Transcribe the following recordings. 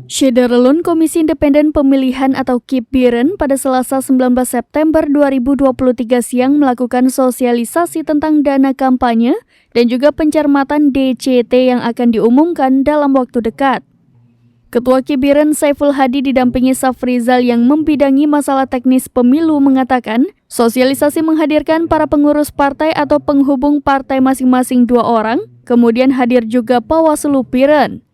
Syederlun Komisi Independen Pemilihan atau KIP-Biren pada Selasa 19 September 2023 siang melakukan sosialisasi tentang dana kampanye dan juga pencermatan DCT yang akan diumumkan dalam waktu dekat. Ketua KIP-Biren Saiful Hadi didampingi Safrizal yang membidangi masalah teknis pemilu mengatakan, sosialisasi menghadirkan para pengurus partai atau penghubung partai masing-masing 2 orang, kemudian hadir juga Bawaslu Biren.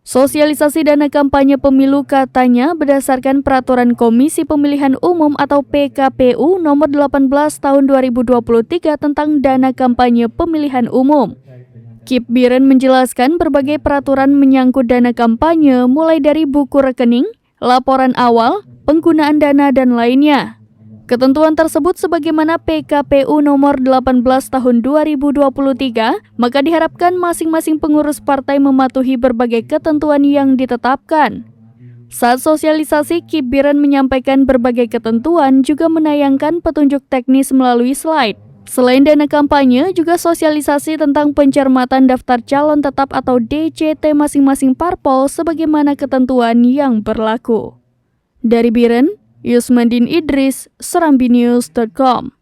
Sosialisasi dana kampanye pemilu katanya berdasarkan Peraturan Komisi Pemilihan Umum atau PKPU nomor 18 tahun 2023 tentang dana kampanye pemilihan umum. KIP-Biren menjelaskan berbagai peraturan menyangkut dana kampanye mulai dari buku rekening, laporan awal, penggunaan dana dan lainnya. Ketentuan tersebut sebagaimana PKPU nomor 18 tahun 2023, maka diharapkan masing-masing pengurus partai mematuhi berbagai ketentuan yang ditetapkan. Saat sosialisasi, KIP-Biren menyampaikan berbagai ketentuan juga menayangkan petunjuk teknis melalui slide. Selain dana kampanye, juga sosialisasi tentang pencermatan daftar calon tetap atau DCT masing-masing parpol sebagaimana ketentuan yang berlaku. Dari Biren, Yusmandin Idris, serambinews.com.